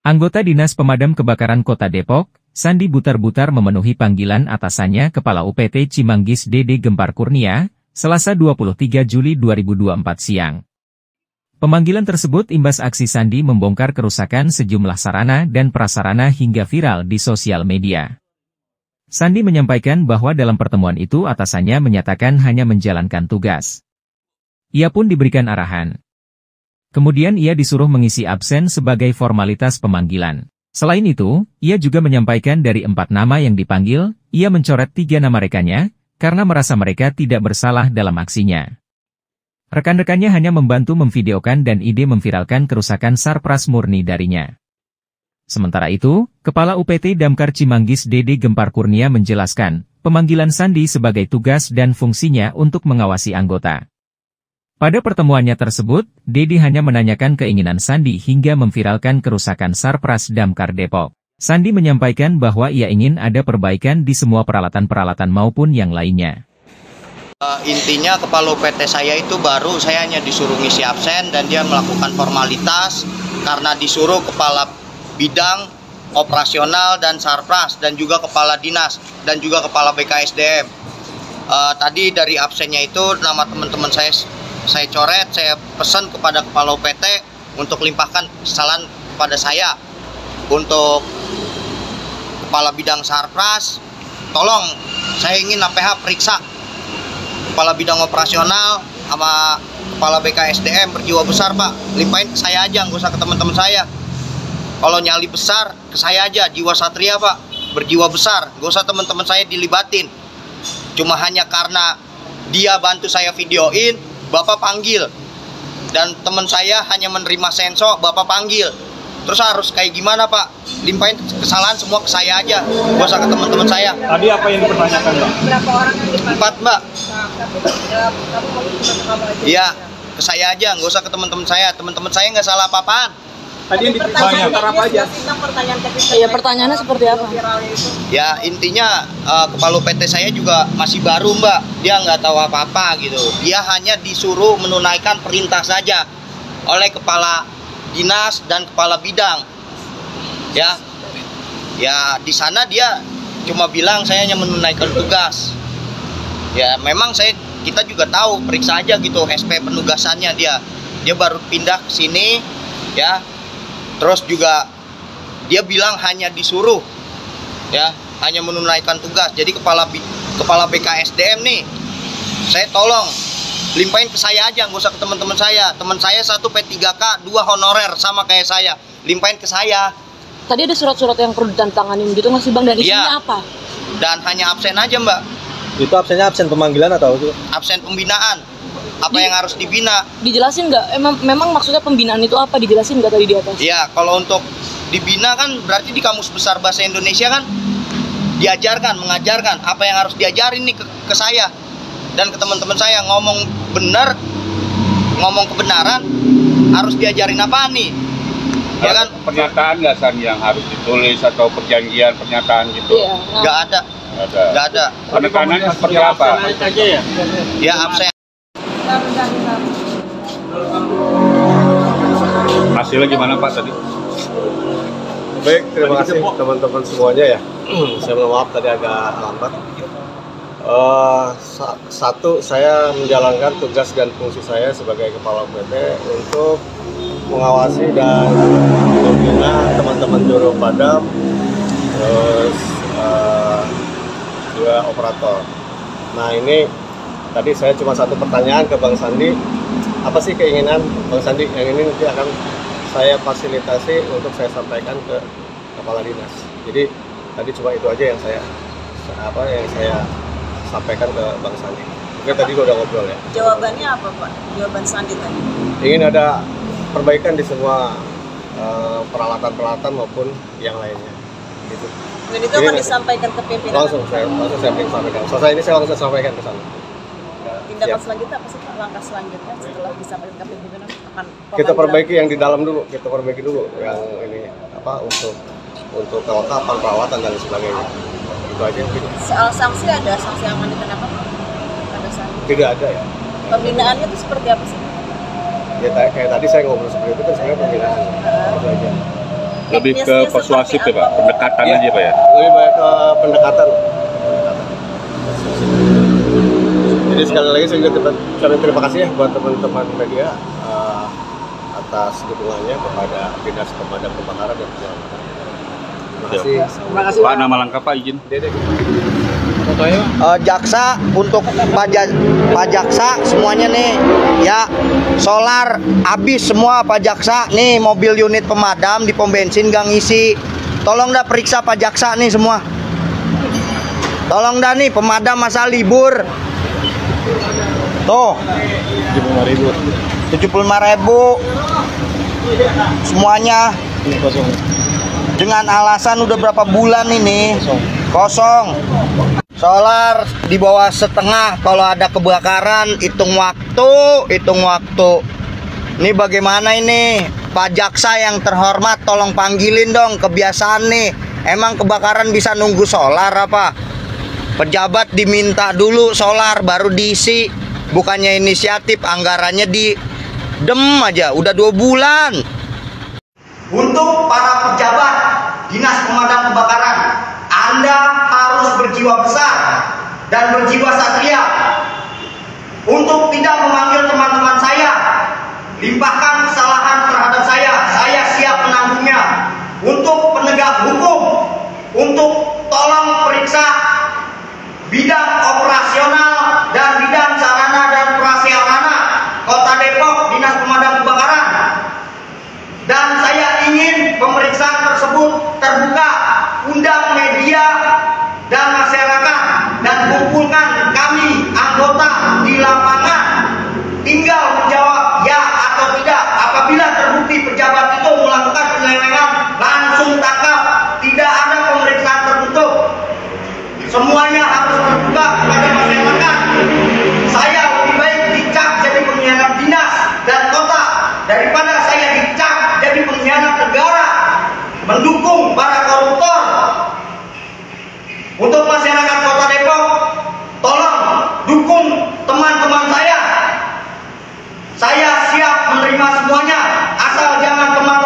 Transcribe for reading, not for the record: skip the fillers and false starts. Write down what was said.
Anggota Dinas Pemadam Kebakaran Kota Depok, Sandi Butar-Butar memenuhi panggilan atasannya Kepala UPT Cimanggis Dede Gempar Kurnia, Selasa 23 Juli 2024 siang. Pemanggilan tersebut imbas aksi Sandi membongkar kerusakan sejumlah sarana dan prasarana hingga viral di sosial media. Sandi menyampaikan bahwa dalam pertemuan itu atasannya menyatakan hanya menjalankan tugas. Ia pun diberikan arahan. Kemudian ia disuruh mengisi absen sebagai formalitas pemanggilan. Selain itu, ia juga menyampaikan dari 4 nama yang dipanggil, ia mencoret 3 nama rekannya, karena merasa mereka tidak bersalah dalam aksinya. Rekan-rekannya hanya membantu memvideokan dan ide memviralkan kerusakan sarpras murni darinya. Sementara itu, Kepala UPT Damkar Cimanggis Dede Gempar Kurnia menjelaskan, pemanggilan Sandi sebagai tugas dan fungsinya untuk mengawasi anggota. Pada pertemuannya tersebut, Dede hanya menanyakan keinginan Sandi hingga memviralkan kerusakan sarpras Damkar Depok. Sandi menyampaikan bahwa ia ingin ada perbaikan di semua peralatan-peralatan maupun yang lainnya. Intinya Kepala UPT saya itu baru, saya hanya disuruh ngisi absen dan dia melakukan formalitas karena disuruh Kepala Bidang Operasional dan Sarpras dan juga Kepala Dinas dan juga Kepala BKSDM. Tadi dari absennya itu nama teman-teman saya coret, saya pesan kepada Kepala UPT untuk limpahkan kesalahan kepada saya. Untuk Kepala Bidang Sarpras, tolong saya ingin APH periksa Kepala Bidang Operasional sama Kepala BKSDM berjiwa besar Pak, limpahin ke saya aja, nggak usah ke teman-teman saya. Kalau nyali besar, ke saya aja, jiwa satria Pak, berjiwa besar, nggak usah teman-teman saya dilibatin. Cuma hanya karena dia bantu saya videoin, Bapak panggil, dan teman saya hanya menerima sensor, Bapak panggil. Terus harus kayak gimana Pak? Limpahin kesalahan semua ke saya aja, gak usah ke teman-teman saya. Tadi apa yang dipertanyakan Pak? Berapa orang yang dipanggil? 4 Mbak. Kamu mau kamu aja? Iya, ke saya aja, gak usah ke teman-teman saya. Teman-teman saya nggak salah apa-apaan. Tadi yang dipertanyakan apa aja? Iya, pertanyaannya seperti apa? Ya intinya Kepala UPT saya juga masih baru Mbak, dia nggak tahu apa-apa gitu. Dia hanya disuruh menunaikan perintah saja oleh Kepala Dinas dan Kepala Bidang. Ya di sana dia cuma bilang saya hanya menunaikan tugas. Ya memang kita juga tahu, periksa aja gitu SP penugasannya dia baru pindah ke sini ya. Terus juga dia bilang hanya disuruh ya, hanya menunaikan tugas. Jadi kepala BKSDM nih, saya tolong limpahin ke saya aja, nggak usah ke teman-teman saya. Teman saya 1 P3K, 2 honorer sama kayak saya, limpahin ke saya. Tadi ada surat-surat yang perlu ditandatanganin gitu nggak sih Bang, dan isinya apa? Dan hanya absen aja Mbak. Itu absennya absen pemanggilan atau itu? Absen pembinaan. Apa yang harus dibina? Dijelasin nggak? Memang maksudnya pembinaan itu apa? Dijelasin nggak tadi di atas? Ya, kalau untuk dibina kan berarti di Kamus Besar Bahasa Indonesia kan diajarkan, mengajarkan apa yang harus diajarin nih ke saya dan ke teman-teman saya. Ngomong benar, ngomong kebenaran, harus diajarin apa nih? Ya kan? Pernyataan nggak San yang harus ditulis atau perjanjian pernyataan gitu? Iya. Nggak ada. Nggak ada. Penekanannya seperti apa? Ya absen. Hasilnya gimana Pak tadi? Baik, terima kasih teman-teman semuanya ya. Saya mohon maaf tadi agak lambat. Satu, saya menjalankan tugas dan fungsi saya sebagai Kepala UPT untuk mengawasi dan membina teman-teman juru padam, terus juga operator. Nah ini tadi saya cuma satu pertanyaan ke Bang Sandi, apa sih keinginan Bang Sandi yang ini nanti akan saya fasilitasi untuk saya sampaikan ke Kepala Dinas. Jadi tadi cuma itu aja yang saya sampaikan ke Bang Sandi. Oke, tadi gua udah ngobrol ya. Jawabannya apa Pak? Jawaban Sandi tadi? Ingin ada perbaikan di semua peralatan-peralatan maupun yang lainnya. Gitu. Dan itu akan disampaikan ke pimpinan? Langsung saya sampaikan. Selesai ini saya langsung sampaikan ke sana. Tindakan selanjutnya apa sih Pak? Langkah selanjutnya setelah disampaikan ke pimpinan akan kita perbaiki yang di dalam dulu, yang ini apa untuk kelengkapan perawatan dan sebagainya. Itu aja. Soal sanksi, ada sanksi yang akan dikenakan pada saat itu? Tidak ada ya. Pembinaannya itu seperti apa sih? Ya kayak tadi saya ngobrol seperti itu kan sebenarnya pembinaan. Itu aja. Lebih ke Teknisnya persuasif seperti ya Pak, pendekatan Iya. aja Pak ya. Lebih banyak ke pendekatan. Jadi sekali lagi saya juga terima kasih ya buat teman-teman media atas dukungannya kepada Dinas Pemadam Kebakaran dan Penyelamatan. Terima kasih. Pak, nama lengkap Pak izin. Dede. Jaksa untuk Pak Jaksa semuanya nih ya, solar habis semua Pak Jaksa nih, mobil unit pemadam di pom bensin gak ngisi, tolong dah periksa Pak Jaksa nih semua, tolong dah nih pemadam masa libur tuh 75.000 semuanya dengan alasan udah berapa bulan ini kosong. Solar di bawah setengah, kalau ada kebakaran hitung waktu. Ini bagaimana ini Pak Jaksa yang terhormat, tolong panggilin dong, kebiasaan nih. Emang kebakaran bisa nunggu solar apa? Pejabat diminta dulu solar baru diisi, bukannya inisiatif, anggarannya di dem aja udah 2 bulan. Untuk para pejabat Dinas Pemadam Kebakaran, Anda harus berjiwa besar dan berjiwa satria untuk tidak memanggil teman-teman saya, limpahkan kesalahan terhadap saya siap menanggungnya. Untuk penegak hukum, untuk tolong periksa bidang operasional dan bidang sarana dan prasarana Kota Depok, Dinas Pemadam Kebakaran. Dan saya ingin pemeriksaan tersebut terbuka, undang media dan masyarakat, dan kumpulkan kami anggota di lapangan. Tinggal menjawab ya atau tidak. Apabila terbukti pejabat itu melakukan penyelewengan, langsung tangkap. Tidak ada pemeriksaan tertutup. Semuanya harus terbuka kepada masyarakat. Saya lebih baik dicap jadi pengkhianat dinas dan kota daripada saya dicap jadi pengkhianat negara, mendukung para koruptor. Untuk masyarakat Kota Depok, tolong dukung teman-teman saya. Saya siap menerima semuanya, asal jangan teman-teman